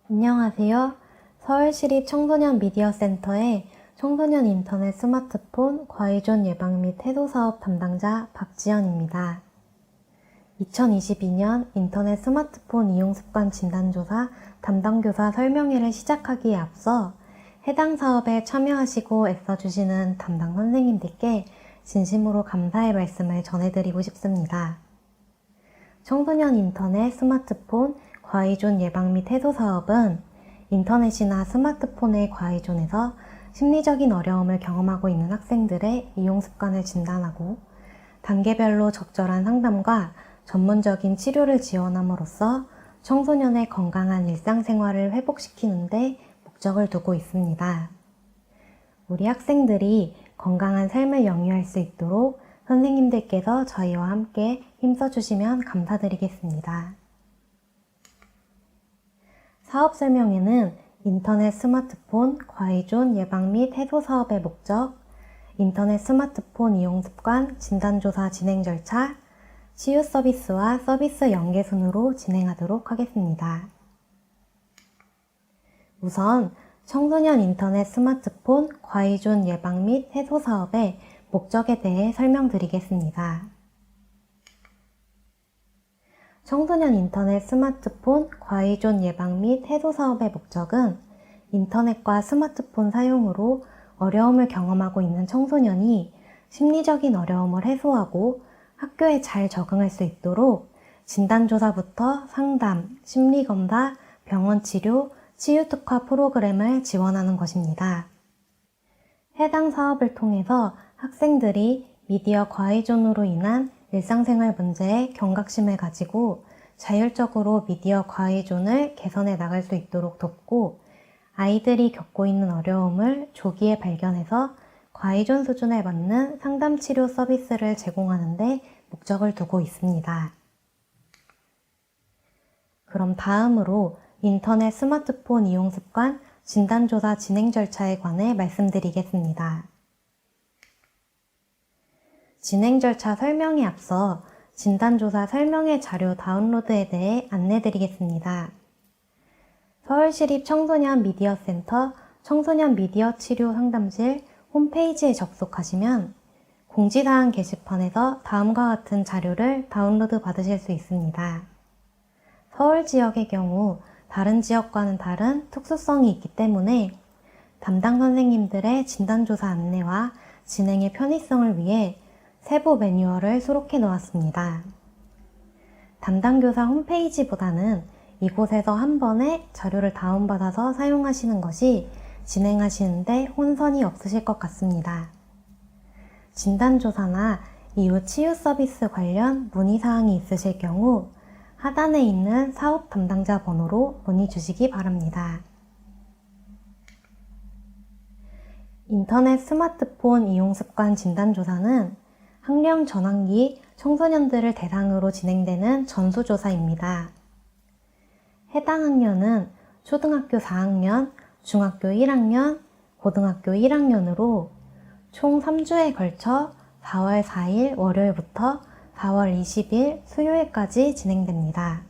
안녕하세요. 서울시립 청소년 미디어센터의 청소년 인터넷 스마트폰 과의존 예방 및 해소 사업 담당자 박지연입니다. 2022년 인터넷 스마트폰 이용 습관 진단조사 담당교사 설명회를 시작하기에 앞서 해당 사업에 참여하시고 애써주시는 담당 선생님들께 진심으로 감사의 말씀을 전해드리고 싶습니다. 청소년 인터넷 스마트폰 과의존 예방 및 해소 사업은 인터넷이나 스마트폰의 과의존에서 심리적인 어려움을 경험하고 있는 학생들의 이용 습관을 진단하고 단계별로 적절한 상담과 전문적인 치료를 지원함으로써 청소년의 건강한 일상생활을 회복시키는 데 목적을 두고 있습니다. 우리 학생들이 건강한 삶을 영위할 수 있도록 선생님들께서 저희와 함께 힘써주시면 감사드리겠습니다. 사업 설명에는 인터넷 스마트폰 과의존 예방 및 해소 사업의 목적, 인터넷 스마트폰 이용 습관 진단조사 진행 절차, 치유 서비스와 서비스 연계 순으로 진행하도록 하겠습니다. 우선 청소년 인터넷 스마트폰 과의존 예방 및 해소 사업의 목적에 대해 설명드리겠습니다. 청소년 인터넷 스마트폰 과의존 예방 및 해소 사업의 목적은 인터넷과 스마트폰 사용으로 어려움을 경험하고 있는 청소년이 심리적인 어려움을 해소하고 학교에 잘 적응할 수 있도록 진단조사부터 상담, 심리검사, 병원 치료, 치유특화 프로그램을 지원하는 것입니다. 해당 사업을 통해서 학생들이 미디어 과의존으로 인한 일상생활 문제에 경각심을 가지고 자율적으로 미디어 과의존을 개선해 나갈 수 있도록 돕고 아이들이 겪고 있는 어려움을 조기에 발견해서 과의존 수준에 맞는 상담 치료 서비스를 제공하는 데 목적을 두고 있습니다. 그럼 다음으로 인터넷 스마트폰 이용 습관 진단조사 진행 절차에 관해 말씀드리겠습니다. 진행 절차 설명에 앞서 진단조사 설명회 자료 다운로드에 대해 안내드리겠습니다. 서울시립 청소년 미디어센터 청소년 미디어 치료 상담실 홈페이지에 접속하시면 공지사항 게시판에서 다음과 같은 자료를 다운로드 받으실 수 있습니다. 서울 지역의 경우 다른 지역과는 다른 특수성이 있기 때문에 담당 선생님들의 진단조사 안내와 진행의 편의성을 위해 세부 매뉴얼을 수록해 놓았습니다. 담당 교사 홈페이지보다는 이곳에서 한 번에 자료를 다운받아서 사용하시는 것이 진행하시는데 혼선이 없으실 것 같습니다. 진단조사나 이후 치유 서비스 관련 문의사항이 있으실 경우 하단에 있는 사업 담당자 번호로 문의 주시기 바랍니다. 인터넷 스마트폰 이용 습관 진단조사는 학령 전환기 청소년들을 대상으로 진행되는 전수조사입니다. 해당 학년은 초등학교 4학년, 중학교 1학년, 고등학교 1학년으로 총 3주에 걸쳐 4월 4일 월요일부터 4월 20일 수요일까지 진행됩니다.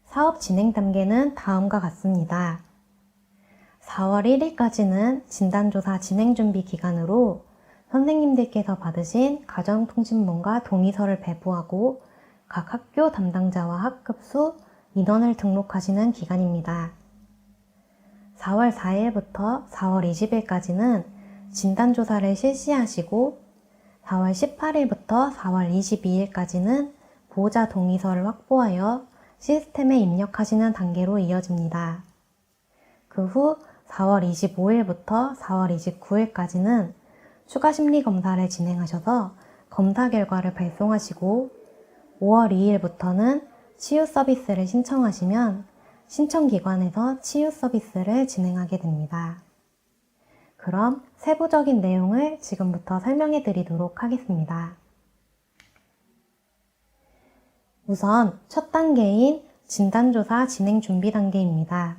사업 진행 단계는 다음과 같습니다. 4월 1일까지는 진단조사 진행 준비 기간으로 선생님들께서 받으신 가정통신문과 동의서를 배부하고 각 학교 담당자와 학급수, 인원을 등록하시는 기간입니다. 4월 4일부터 4월 20일까지는 진단조사를 실시하시고 4월 18일부터 4월 22일까지는 보호자 동의서를 확보하여 시스템에 입력하시는 단계로 이어집니다. 그 후 4월 25일부터 4월 29일까지는 추가 심리검사를 진행하셔서 검사 결과를 발송하시고 5월 2일부터는 치유 서비스를 신청하시면 신청기관에서 치유 서비스를 진행하게 됩니다. 그럼 세부적인 내용을 지금부터 설명해 드리도록 하겠습니다. 우선 첫 단계인 진단조사 진행 준비 단계입니다.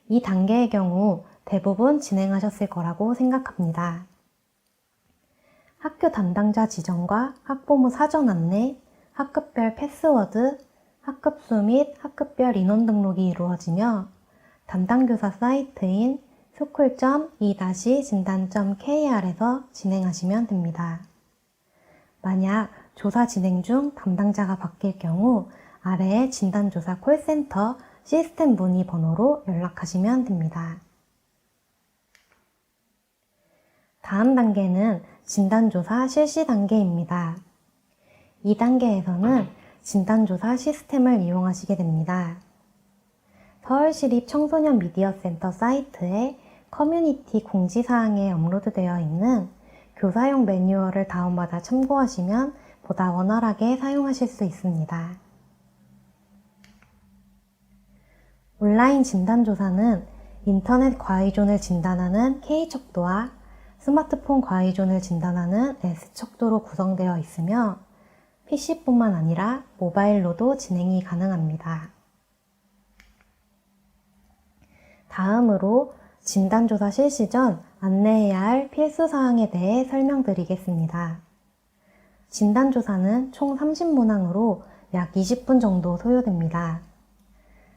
이 단계의 경우 대부분 진행하셨을 거라고 생각합니다. 학교 담당자 지정과 학부모 사전 안내, 학급별 패스워드, 학급수 및 학급별 인원 등록이 이루어지며 담당 교사 사이트인 school.e-진단.kr에서 진행하시면 됩니다. 만약 조사 진행 중 담당자가 바뀔 경우 아래의 진단조사 콜센터 시스템 문의 번호로 연락하시면 됩니다. 다음 단계는 진단조사 실시 단계입니다. 이 단계에서는 진단조사 시스템을 이용하시게 됩니다. 서울시립 청소년 미디어센터 사이트에 커뮤니티 공지사항에 업로드되어 있는 교사용 매뉴얼을 다운받아 참고하시면 보다 원활하게 사용하실 수 있습니다. 온라인 진단조사는 인터넷 과의존을 진단하는 K척도와 스마트폰 과의존을 진단하는 S척도로 구성되어 있으며 PC뿐만 아니라 모바일로도 진행이 가능합니다. 다음으로 진단조사 실시 전 안내해야 할 필수사항에 대해 설명드리겠습니다. 진단조사는 총 30문항으로 약 20분 정도 소요됩니다.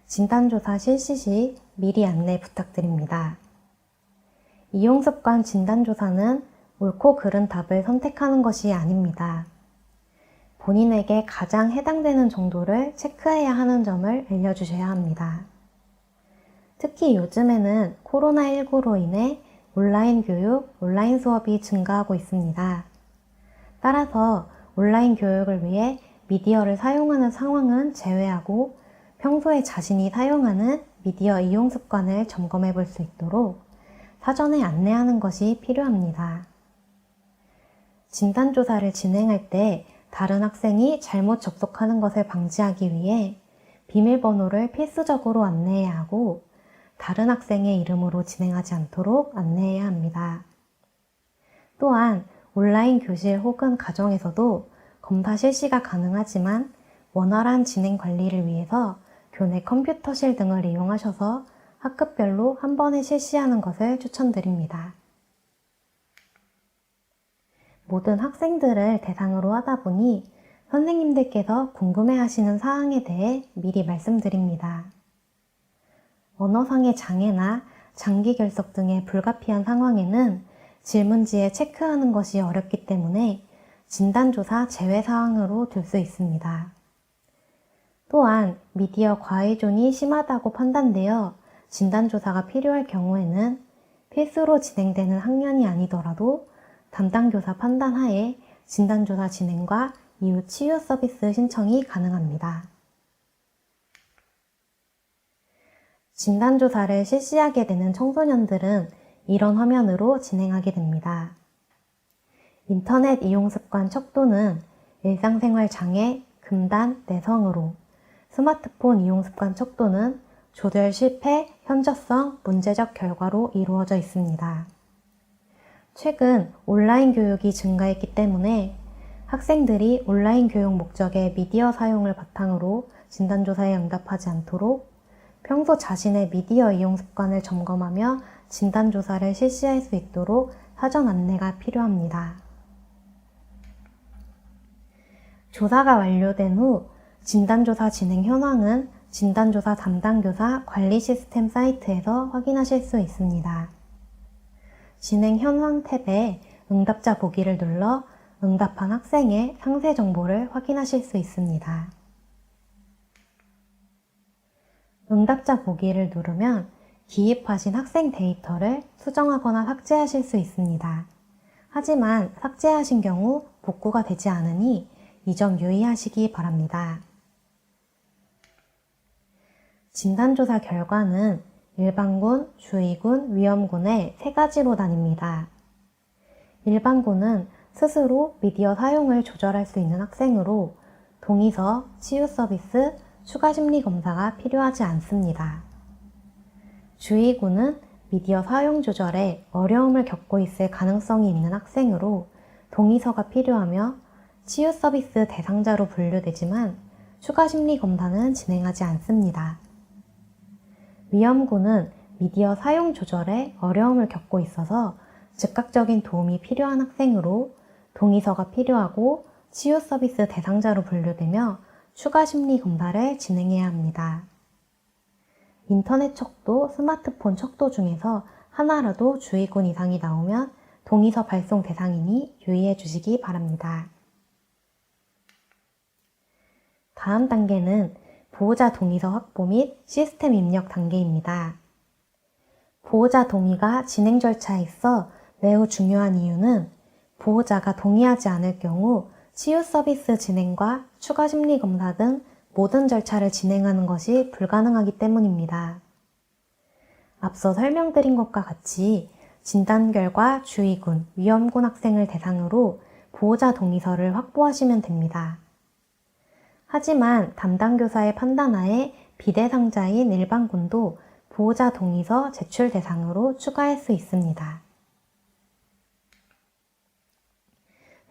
진단조사 실시 시 미리 안내 부탁드립니다. 이용습관 진단조사는 옳고 그른 답을 선택하는 것이 아닙니다. 본인에게 가장 해당되는 정도를 체크해야 하는 점을 알려주셔야 합니다. 특히 요즘에는 코로나19로 인해 온라인 교육, 온라인 수업이 증가하고 있습니다. 따라서 온라인 교육을 위해 미디어를 사용하는 상황은 제외하고 평소에 자신이 사용하는 미디어 이용 습관을 점검해 볼 수 있도록 사전에 안내하는 것이 필요합니다. 진단조사를 진행할 때 다른 학생이 잘못 접속하는 것을 방지하기 위해 비밀번호를 필수적으로 안내해야 하고 다른 학생의 이름으로 진행하지 않도록 안내해야 합니다. 또한 온라인 교실 혹은 가정에서도 검사 실시가 가능하지만 원활한 진행 관리를 위해서 교내 컴퓨터실 등을 이용하셔서 학급별로 한 번에 실시하는 것을 추천드립니다. 모든 학생들을 대상으로 하다 보니 선생님들께서 궁금해하시는 사항에 대해 미리 말씀드립니다. 언어상의 장애나 장기 결석 등의 불가피한 상황에는 질문지에 체크하는 것이 어렵기 때문에 진단조사 제외 사항으로 둘 수 있습니다. 또한 미디어 과의존이 심하다고 판단되어 진단조사가 필요할 경우에는 필수로 진행되는 학년이 아니더라도 담당 교사 판단 하에 진단조사 진행과 이후 치유 서비스 신청이 가능합니다. 진단조사를 실시하게 되는 청소년들은 이런 화면으로 진행하게 됩니다. 인터넷 이용 습관 척도는 일상생활 장애, 금단, 내성으로, 스마트폰 이용 습관 척도는 조절 실패, 현저성, 문제적 결과로 이루어져 있습니다. 최근 온라인 교육이 증가했기 때문에 학생들이 온라인 교육 목적의 미디어 사용을 바탕으로 진단조사에 응답하지 않도록 평소 자신의 미디어 이용 습관을 점검하며 진단조사를 실시할 수 있도록 사전 안내가 필요합니다. 조사가 완료된 후 진단조사 진행 현황은 진단조사 담당 교사 관리 시스템 사이트에서 확인하실 수 있습니다. 진행 현황 탭에 응답자 보기를 눌러 응답한 학생의 상세 정보를 확인하실 수 있습니다. 응답자 보기를 누르면 기입하신 학생 데이터를 수정하거나 삭제하실 수 있습니다. 하지만 삭제하신 경우 복구가 되지 않으니 이 점 유의하시기 바랍니다. 진단조사 결과는 일반군, 주의군, 위험군의 세 가지로 나뉩니다. 일반군은 스스로 미디어 사용을 조절할 수 있는 학생으로 동의서, 치유 서비스, 추가 심리 검사가 필요하지 않습니다. 주의군은 미디어 사용 조절에 어려움을 겪고 있을 가능성이 있는 학생으로 동의서가 필요하며 치유 서비스 대상자로 분류되지만 추가 심리 검사는 진행하지 않습니다. 위험군은 미디어 사용 조절에 어려움을 겪고 있어서 즉각적인 도움이 필요한 학생으로 동의서가 필요하고 치유 서비스 대상자로 분류되며 추가 심리 검사를 진행해야 합니다. 인터넷 척도, 스마트폰 척도 중에서 하나라도 주의군 이상이 나오면 동의서 발송 대상이니 유의해 주시기 바랍니다. 다음 단계는 보호자 동의서 확보 및 시스템 입력 단계입니다. 보호자 동의가 진행 절차에 있어 매우 중요한 이유는 보호자가 동의하지 않을 경우 치유 서비스 진행과 추가 심리 검사 등 모든 절차를 진행하는 것이 불가능하기 때문입니다. 앞서 설명드린 것과 같이 진단 결과 주의군, 위험군 학생을 대상으로 보호자 동의서를 확보하시면 됩니다. 하지만 담당 교사의 판단하에 비대상자인 일반군도 보호자 동의서 제출 대상으로 추가할 수 있습니다.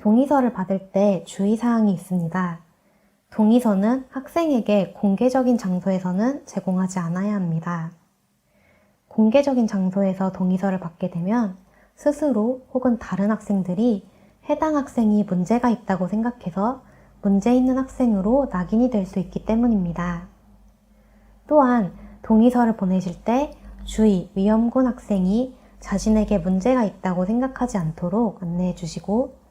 동의서를 받을 때 주의사항이 있습니다. 동의서는 학생에게 공개적인 장소에서는 제공하지 않아야 합니다. 공개적인 장소에서 동의서를 받게 되면 스스로 혹은 다른 학생들이 해당 학생이 문제가 있다고 생각해서 문제 있는 학생으로 낙인이 될 수 있기 때문입니다. 또한 동의서를 보내실 때 주의, 위험군 학생이 자신에게 문제가 있다고 생각하지 않도록 안내해 주시고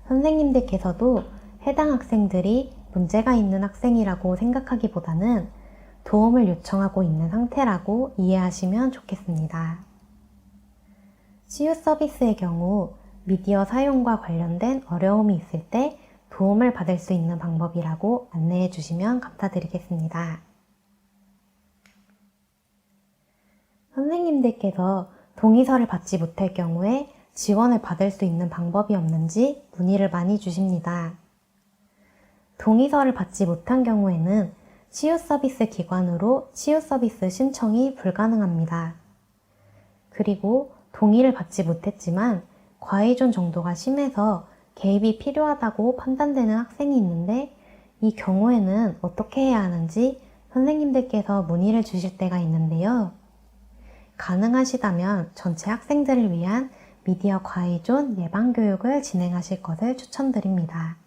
선생님들께서도 해당 학생들이 문제가 있는 학생이라고 생각하기보다는 도움을 요청하고 있는 상태라고 이해하시면 좋겠습니다. 치유 서비스의 경우 미디어 사용과 관련된 어려움이 있을 때 도움을 받을 수 있는 방법이라고 안내해 주시면 감사드리겠습니다. 선생님들께서 동의서를 받지 못할 경우에 지원을 받을 수 있는 방법이 없는지 문의를 많이 주십니다. 동의서를 받지 못한 경우에는 치유 서비스 기관으로 치유 서비스 신청이 불가능합니다. 그리고 동의를 받지 못했지만 과의존 정도가 심해서 개입이 필요하다고 판단되는 학생이 있는데 이 경우에는 어떻게 해야 하는지 선생님들께서 문의를 주실 때가 있는데요. 가능하시다면 전체 학생들을 위한 미디어 과의존 예방교육을 진행하실 것을 추천드립니다.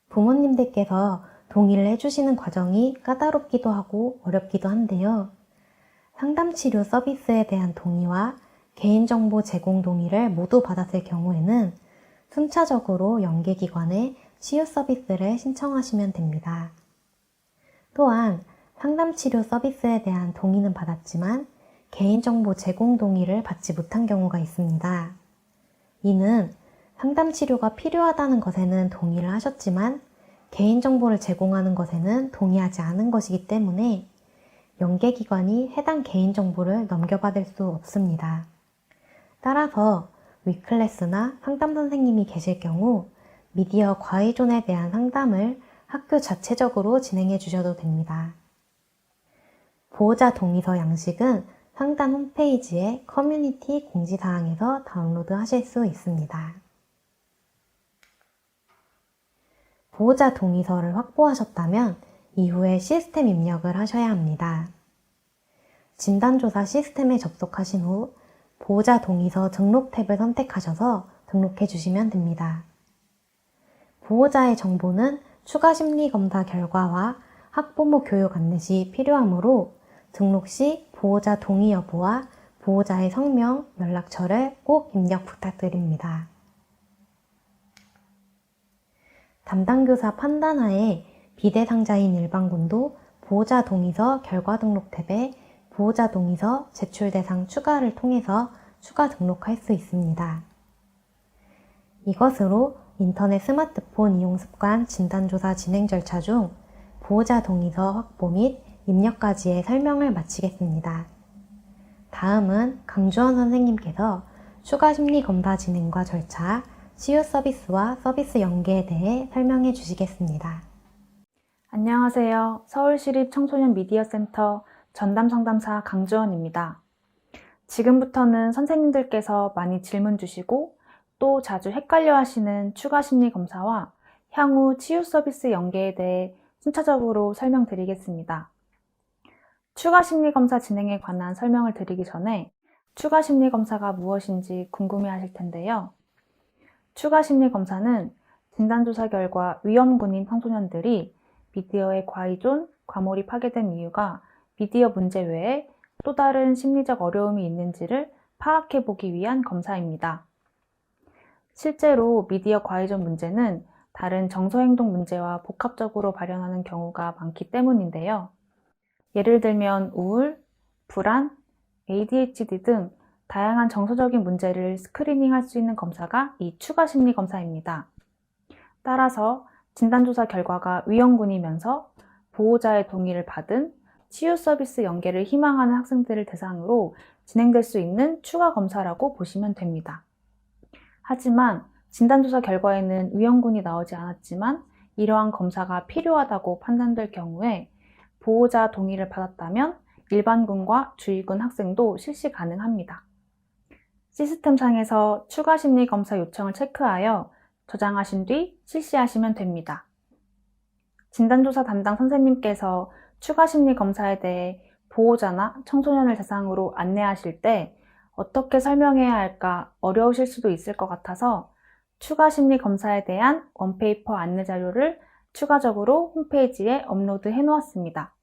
부모님들께서 동의를 해주시는 과정이 까다롭기도 하고 어렵기도 한데요. 상담치료 서비스에 대한 동의와 개인정보 제공 동의를 모두 받았을 경우에는 순차적으로 연계기관에 치유 서비스를 신청하시면 됩니다. 또한 상담치료 서비스에 대한 동의는 받았지만 개인정보 제공 동의를 받지 못한 경우가 있습니다. 이는 상담치료가 필요하다는 것에는 동의를 하셨지만 개인정보를 제공하는 것에는 동의하지 않은 것이기 때문에 연계기관이 해당 개인정보를 넘겨받을 수 없습니다. 따라서 위클래스나 상담 선생님이 계실 경우 미디어 과의존에 대한 상담을 학교 자체적으로 진행해 주셔도 됩니다. 보호자 동의서 양식은 상담 홈페이지의 커뮤니티 공지사항에서 다운로드 하실 수 있습니다. 보호자 동의서를 확보하셨다면 이후에 시스템 입력을 하셔야 합니다. 진단조사 시스템에 접속하신 후 보호자 동의서 등록 탭을 선택하셔서 등록해 주시면 됩니다. 보호자의 정보는 추가 심리 검사 결과와 학부모 교육 안내 시 필요하므로 등록 시 보호자 동의 여부와 보호자의 성명, 연락처를 꼭 입력 부탁드립니다. 담당 교사 판단하에 비대상자인 일반군도 보호자 동의서 결과 등록 탭에 보호자 동의서 제출 대상 추가를 통해서 추가 등록할 수 있습니다. 이것으로 인터넷 스마트폰 이용 습관 진단조사 진행 절차 중 보호자 동의서 확보 및 입력까지의 설명을 마치겠습니다. 다음은 강주원 선생님께서 추가 심리 검사 진행과 절차, 치유 서비스와 서비스 연계에 대해 설명해 주시겠습니다. 안녕하세요. 서울시립 청소년 미디어센터 전담상담사 강주원입니다. 지금부터는 선생님들께서 많이 질문 주시고 또 자주 헷갈려 하시는 추가 심리 검사와 향후 치유 서비스 연계에 대해 순차적으로 설명드리겠습니다. 추가 심리 검사 진행에 관한 설명을 드리기 전에 추가 심리 검사가 무엇인지 궁금해 하실 텐데요. 추가 심리 검사는 진단조사 결과 위험군인 청소년들이 미디어에 과의존, 과몰입하게 된 이유가 미디어 문제 외에 또 다른 심리적 어려움이 있는지를 파악해보기 위한 검사입니다. 실제로 미디어 과의존 문제는 다른 정서행동 문제와 복합적으로 발현하는 경우가 많기 때문인데요. 예를 들면 우울, 불안, ADHD 등 다양한 정서적인 문제를 스크리닝할 수 있는 검사가 이 추가심리 검사입니다. 따라서 진단조사 결과가 위험군이면서 보호자의 동의를 받은 치유 서비스 연계를 희망하는 학생들을 대상으로 진행될 수 있는 추가 검사라고 보시면 됩니다. 하지만 진단조사 결과에는 위험군이 나오지 않았지만 이러한 검사가 필요하다고 판단될 경우에 보호자 동의를 받았다면 일반군과 주의군 학생도 실시 가능합니다. 시스템상에서 추가 심리 검사 요청을 체크하여 저장하신 뒤 실시하시면 됩니다. 진단조사 담당 선생님께서 추가 심리 검사에 대해 보호자나 청소년을 대상으로 안내하실 때 어떻게 설명해야 할까 어려우실 수도 있을 것 같아서 추가 심리 검사에 대한 원페이퍼 안내 자료를 추가적으로 홈페이지에 업로드해 놓았습니다.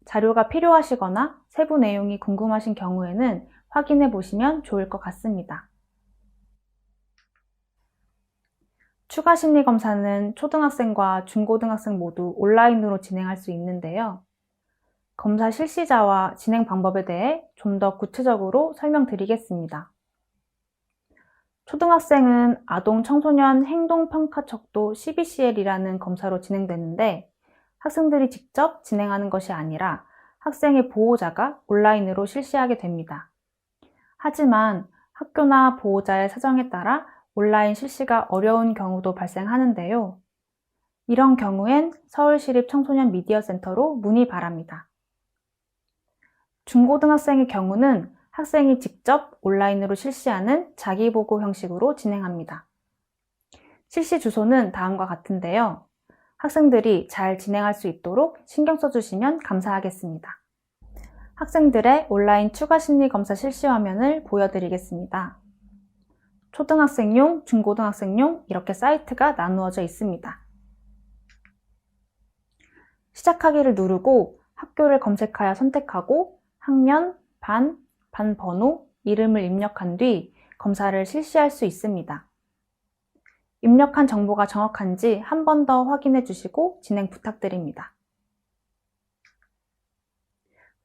자료가 필요하시거나 세부 내용이 궁금하신 경우에는 확인해 보시면 좋을 것 같습니다. 추가 심리 검사는 초등학생과 중고등학생 모두 온라인으로 진행할 수 있는데요. 검사 실시자와 진행 방법에 대해 좀 더 구체적으로 설명드리겠습니다. 초등학생은 아동 청소년 행동평가척도 CBCL이라는 검사로 진행되는데 학생들이 직접 진행하는 것이 아니라 학생의 보호자가 온라인으로 실시하게 됩니다. 하지만 학교나 보호자의 사정에 따라 온라인 실시가 어려운 경우도 발생하는데요. 이런 경우엔 서울시립 청소년 미디어센터로 문의 바랍니다. 중고등학생의 경우는 학생이 직접 온라인으로 실시하는 자기보고 형식으로 진행합니다. 실시 주소는 다음과 같은데요. 학생들이 잘 진행할 수 있도록 신경 써주시면 감사하겠습니다. 학생들의 온라인 추가 심리 검사 실시 화면을 보여드리겠습니다. 초등학생용, 중고등학생용 이렇게 사이트가 나누어져 있습니다. 시작하기를 누르고 학교를 검색하여 선택하고 학년, 반 번호, 이름을 입력한 뒤 검사를 실시할 수 있습니다. 입력한 정보가 정확한지 한 번 더 확인해 주시고 진행 부탁드립니다.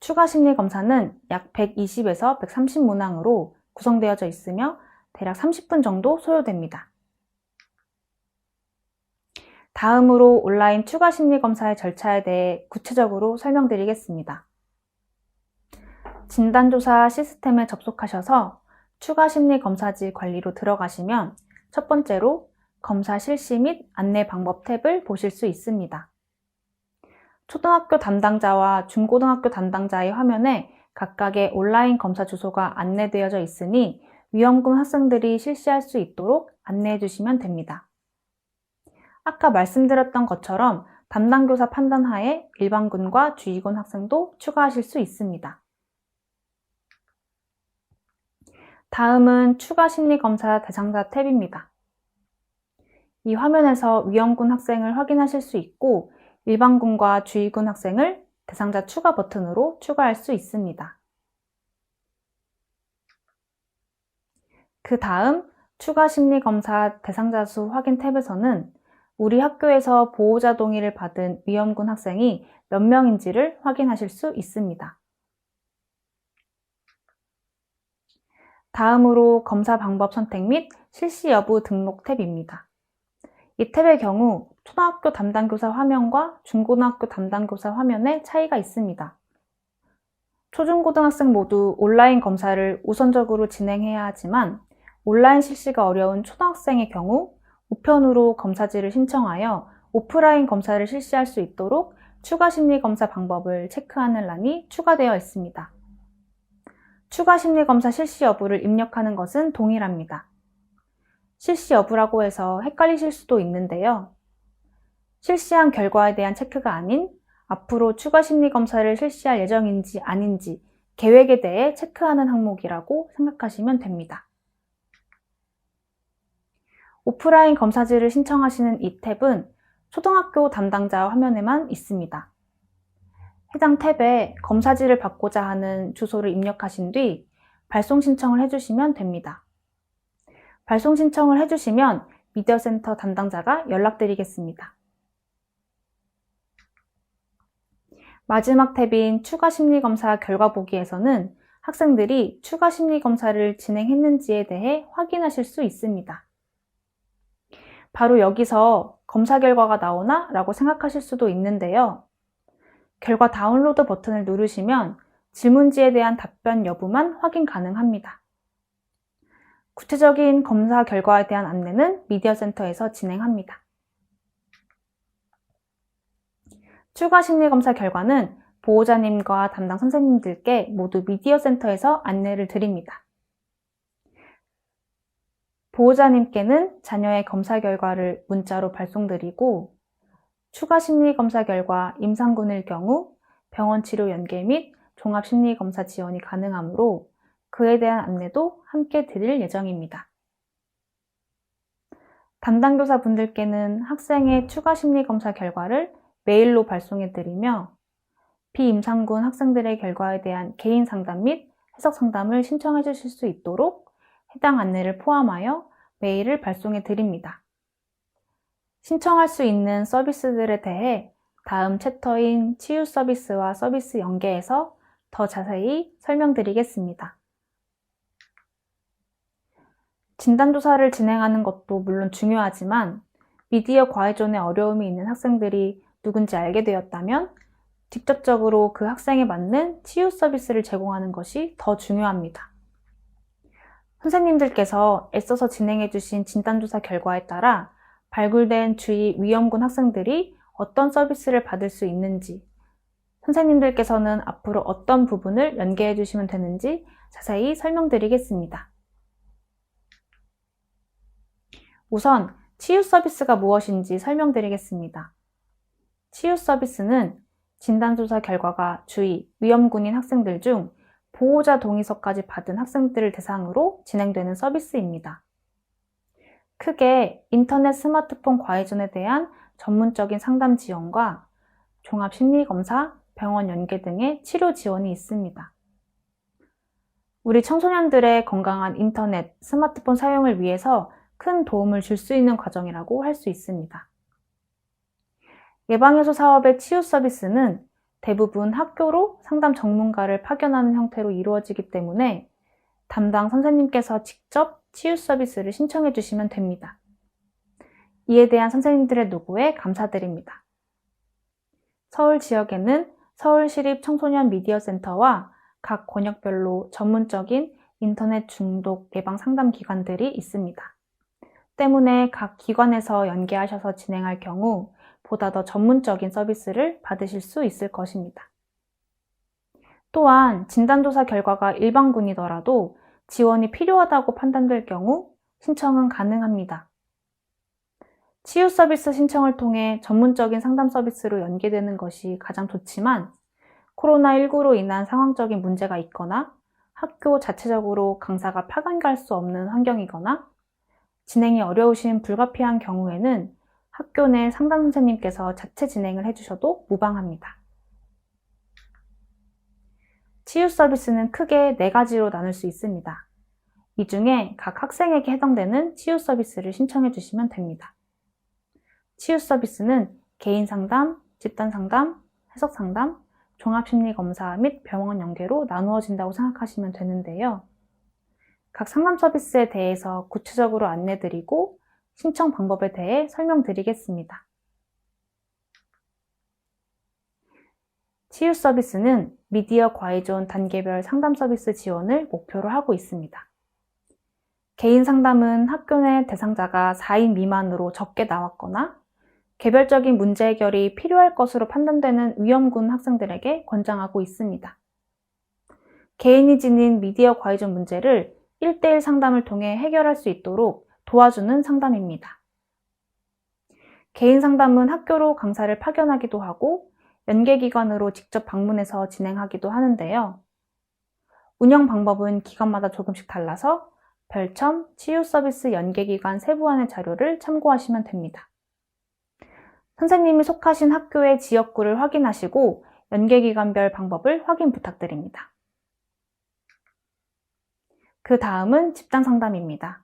추가 심리 검사는 약 120에서 130 문항으로 구성되어져 있으며 대략 30분 정도 소요됩니다. 다음으로 온라인 추가 심리 검사의 절차에 대해 구체적으로 설명드리겠습니다. 진단조사 시스템에 접속하셔서 추가 심리 검사지 관리로 들어가시면 첫 번째로 검사 실시 및 안내 방법 탭을 보실 수 있습니다. 초등학교 담당자와 중고등학교 담당자의 화면에 각각의 온라인 검사 주소가 안내되어져 있으니 위험군 학생들이 실시할 수 있도록 안내해 주시면 됩니다. 아까 말씀드렸던 것처럼 담당 교사 판단하에 일반군과 주의군 학생도 추가하실 수 있습니다. 다음은 추가 심리 검사 대상자 탭입니다. 이 화면에서 위험군 학생을 확인하실 수 있고 일반군과 주의군 학생을 대상자 추가 버튼으로 추가할 수 있습니다. 그 다음 추가 심리 검사 대상자 수 확인 탭에서는 우리 학교에서 보호자 동의를 받은 위험군 학생이 몇 명인지를 확인하실 수 있습니다. 다음으로 검사 방법 선택 및 실시 여부 등록 탭입니다. 이 탭의 경우 초등학교 담당교사 화면과 중고등학교 담당교사 화면에 차이가 있습니다. 초중고등학생 모두 온라인 검사를 우선적으로 진행해야 하지만 온라인 실시가 어려운 초등학생의 경우 우편으로 검사지를 신청하여 오프라인 검사를 실시할 수 있도록 추가 심리 검사 방법을 체크하는 란이 추가되어 있습니다. 추가 심리 검사 실시 여부를 입력하는 것은 동일합니다. 실시 여부라고 해서 헷갈리실 수도 있는데요. 실시한 결과에 대한 체크가 아닌 앞으로 추가 심리 검사를 실시할 예정인지 아닌지 계획에 대해 체크하는 항목이라고 생각하시면 됩니다. 오프라인 검사지를 신청하시는 이 탭은 초등학교 담당자 화면에만 있습니다. 해당 탭에 검사지를 받고자 하는 주소를 입력하신 뒤 발송 신청을 해주시면 됩니다. 발송 신청을 해주시면 미디어센터 담당자가 연락드리겠습니다. 마지막 탭인 추가 심리검사 결과 보기에서는 학생들이 추가 심리검사를 진행했는지에 대해 확인하실 수 있습니다. 바로 여기서 검사 결과가 나오나? 라고 생각하실 수도 있는데요. 결과 다운로드 버튼을 누르시면 질문지에 대한 답변 여부만 확인 가능합니다. 구체적인 검사 결과에 대한 안내는 미디어센터에서 진행합니다. 추가 심리검사 결과는 보호자님과 담당 선생님들께 모두 미디어센터에서 안내를 드립니다. 보호자님께는 자녀의 검사 결과를 문자로 발송드리고 추가 심리검사 결과 임상군일 경우 병원 치료 연계 및 종합심리검사 지원이 가능하므로 그에 대한 안내도 함께 드릴 예정입니다. 담당 교사분들께는 학생의 추가 심리검사 결과를 메일로 발송해드리며 비임상군 학생들의 결과에 대한 개인 상담 및 해석 상담을 신청해 주실 수 있도록 해당 안내를 포함하여 메일을 발송해 드립니다. 신청할 수 있는 서비스들에 대해 다음 챕터인 치유 서비스와 서비스 연계에서 더 자세히 설명드리겠습니다. 진단조사를 진행하는 것도 물론 중요하지만 미디어 과외존에 어려움이 있는 학생들이 누군지 알게 되었다면 직접적으로 그 학생에 맞는 치유 서비스를 제공하는 것이 더 중요합니다. 선생님들께서 애써서 진행해주신 진단조사 결과에 따라 발굴된 주의 위험군 학생들이 어떤 서비스를 받을 수 있는지, 선생님들께서는 앞으로 어떤 부분을 연계해 주시면 되는지 자세히 설명드리겠습니다. 우선 치유 서비스가 무엇인지 설명드리겠습니다. 치유 서비스는 진단조사 결과가 주의, 위험군인 학생들 중 보호자 동의서까지 받은 학생들을 대상으로 진행되는 서비스입니다. 크게 인터넷 스마트폰 과외존에 대한 전문적인 상담 지원과 종합심리검사, 병원 연계 등의 치료 지원이 있습니다. 우리 청소년들의 건강한 인터넷, 스마트폰 사용을 위해서 큰 도움을 줄 수 있는 과정이라고 할 수 있습니다. 예방효소 사업의 치유 서비스는 대부분 학교로 상담 전문가를 파견하는 형태로 이루어지기 때문에 담당 선생님께서 직접 치유 서비스를 신청해 주시면 됩니다. 이에 대한 선생님들의 노고에 감사드립니다. 서울 지역에는 서울시립 청소년 미디어센터와 각 권역별로 전문적인 인터넷 중독 예방 상담 기관들이 있습니다. 때문에 각 기관에서 연계하셔서 진행할 경우 보다 더 전문적인 서비스를 받으실 수 있을 것입니다. 또한 진단조사 결과가 일반군이더라도 지원이 필요하다고 판단될 경우 신청은 가능합니다. 치유 서비스 신청을 통해 전문적인 상담 서비스로 연계되는 것이 가장 좋지만 코로나19로 인한 상황적인 문제가 있거나 학교 자체적으로 강사가 파견 갈 수 없는 환경이거나 진행이 어려우신 불가피한 경우에는 학교 내 상담 선생님께서 자체 진행을 해주셔도 무방합니다. 치유 서비스는 크게 4가지로 나눌 수 있습니다. 이 중에 각 학생에게 해당되는 치유 서비스를 신청해 주시면 됩니다. 치유 서비스는 개인 상담, 집단 상담, 해석 상담, 종합심리검사 및 병원 연계로 나누어진다고 생각하시면 되는데요. 각 상담 서비스에 대해서 구체적으로 안내드리고 신청 방법에 대해 설명드리겠습니다. 치유 서비스는 미디어 과외존 단계별 상담 서비스 지원을 목표로 하고 있습니다. 개인 상담은 학교 내 대상자가 4인 미만으로 적게 나왔거나 개별적인 문제 해결이 필요할 것으로 판단되는 위험군 학생들에게 권장하고 있습니다. 개인이 지닌 미디어 과외존 문제를 1:1 상담을 통해 해결할 수 있도록 도와주는 상담입니다. 개인 상담은 학교로 강사를 파견하기도 하고 연계기관으로 직접 방문해서 진행하기도 하는데요. 운영 방법은 기관마다 조금씩 달라서 별첨, 치유 서비스 연계기관 세부안의 자료를 참고하시면 됩니다. 선생님이 속하신 학교의 지역구를 확인하시고 연계기관별 방법을 확인 부탁드립니다. 그 다음은 집단 상담입니다.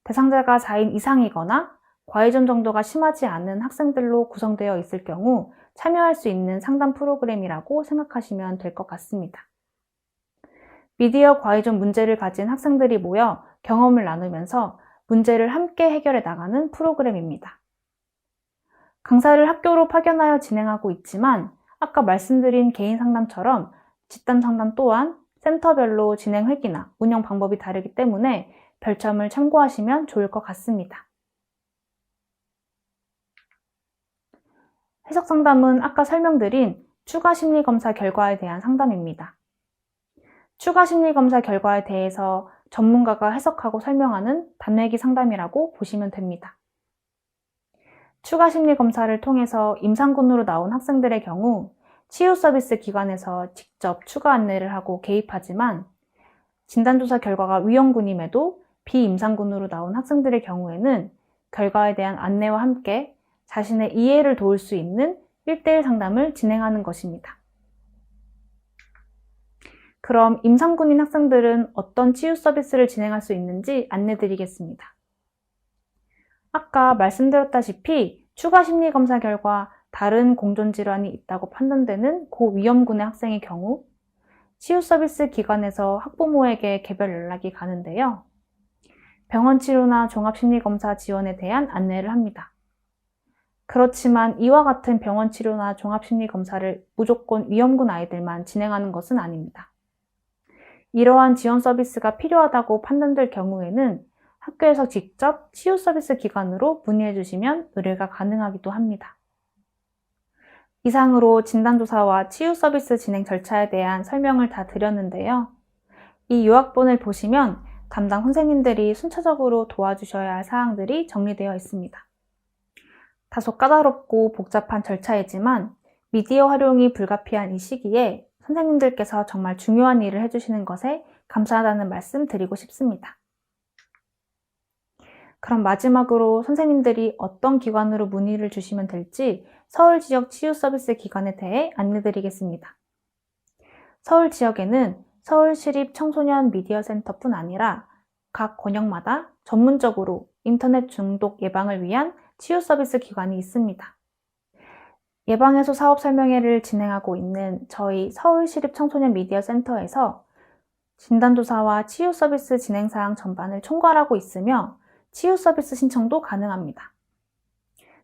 대상자가 4인 이상이거나 과의존 정도가 심하지 않은 학생들로 구성되어 있을 경우 참여할 수 있는 상담 프로그램이라고 생각하시면 될 것 같습니다. 미디어 과의존 문제를 가진 학생들이 모여 경험을 나누면서 문제를 함께 해결해 나가는 프로그램입니다. 강사를 학교로 파견하여 진행하고 있지만 아까 말씀드린 개인 상담처럼 집단 상담 또한 센터별로 진행 획기나 운영 방법이 다르기 때문에 별첨을 참고하시면 좋을 것 같습니다. 해석 상담은 아까 설명드린 추가 심리 검사 결과에 대한 상담입니다. 추가 심리 검사 결과에 대해서 전문가가 해석하고 설명하는 단회기 상담이라고 보시면 됩니다. 추가 심리 검사를 통해서 임상군으로 나온 학생들의 경우 치유 서비스 기관에서 직접 추가 안내를 하고 개입하지만 진단조사 결과가 위험군임에도 비임상군으로 나온 학생들의 경우에는 결과에 대한 안내와 함께 자신의 이해를 도울 수 있는 1:1 상담을 진행하는 것입니다. 그럼 임상군인 학생들은 어떤 치유 서비스를 진행할 수 있는지 안내드리겠습니다. 아까 말씀드렸다시피 추가 심리검사 결과 다른 공존질환이 있다고 판단되는 고위험군의 학생의 경우 치유 서비스 기관에서 학부모에게 개별 연락이 가는데요. 병원 치료나 종합심리검사 지원에 대한 안내를 합니다. 그렇지만 이와 같은 병원 치료나 종합심리검사를 무조건 위험군 아이들만 진행하는 것은 아닙니다. 이러한 지원 서비스가 필요하다고 판단될 경우에는 학교에서 직접 치유 서비스 기관으로 문의해 주시면 의뢰가 가능하기도 합니다. 이상으로 진단조사와 치유 서비스 진행 절차에 대한 설명을 다 드렸는데요. 이 요약본을 보시면 담당 선생님들이 순차적으로 도와주셔야 할 사항들이 정리되어 있습니다. 다소 까다롭고 복잡한 절차이지만 미디어 활용이 불가피한 이 시기에 선생님들께서 정말 중요한 일을 해주시는 것에 감사하다는 말씀 드리고 싶습니다. 그럼 마지막으로 선생님들이 어떤 기관으로 문의를 주시면 될지 서울 지역 치유 서비스 기관에 대해 안내드리겠습니다. 서울 지역에는 서울시립 청소년 미디어 센터뿐 아니라 각 권역마다 전문적으로 인터넷 중독 예방을 위한 치유 서비스 기관이 있습니다. 예방해소 사업 설명회를 진행하고 있는 저희 서울시립 청소년 미디어 센터에서 진단조사와 치유 서비스 진행 사항 전반을 총괄하고 있으며 치유 서비스 신청도 가능합니다.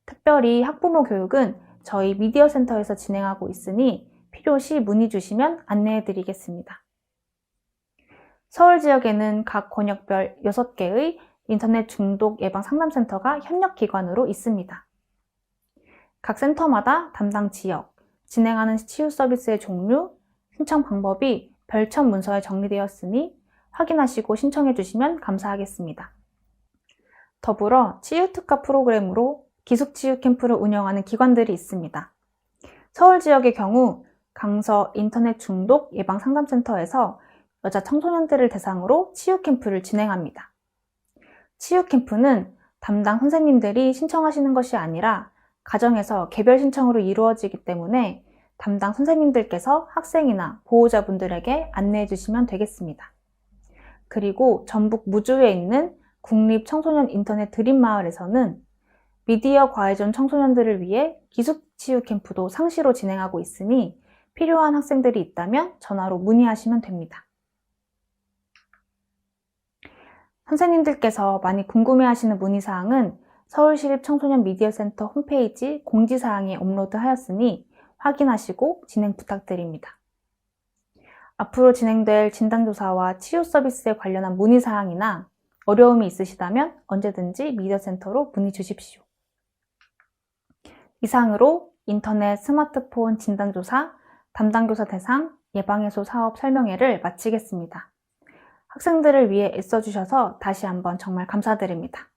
특별히 학부모 교육은 저희 미디어 센터에서 진행하고 있으니 필요시 문의 주시면 안내해 드리겠습니다. 서울 지역에는 각 권역별 6개의 인터넷 중독 예방 상담센터가 협력기관으로 있습니다. 각 센터마다 담당 지역, 진행하는 치유 서비스의 종류, 신청 방법이 별첨 문서에 정리되었으니 확인하시고 신청해 주시면 감사하겠습니다. 더불어 치유특화 프로그램으로 기숙치유 캠프를 운영하는 기관들이 있습니다. 서울 지역의 경우 강서 인터넷 중독 예방 상담센터에서 여자 청소년들을 대상으로 치유 캠프를 진행합니다. 치유 캠프는 담당 선생님들이 신청하시는 것이 아니라 가정에서 개별 신청으로 이루어지기 때문에 담당 선생님들께서 학생이나 보호자분들에게 안내해 주시면 되겠습니다. 그리고 전북 무주에 있는 국립청소년 인터넷 드림마을에서는 미디어 과외존 청소년들을 위해 기숙치유 캠프도 상시로 진행하고 있으니 필요한 학생들이 있다면 전화로 문의하시면 됩니다. 선생님들께서 많이 궁금해하시는 문의사항은 서울시립 청소년 미디어센터 홈페이지 공지사항에 업로드하였으니 확인하시고 진행 부탁드립니다. 앞으로 진행될 진단조사와 치유 서비스에 관련한 문의사항이나 어려움이 있으시다면 언제든지 미디어센터로 문의 주십시오. 이상으로 인터넷 스마트폰 진단조사, 담당교사 대상, 예방해소 사업 설명회를 마치겠습니다. 학생들을 위해 애써주셔서 다시 한번 정말 감사드립니다.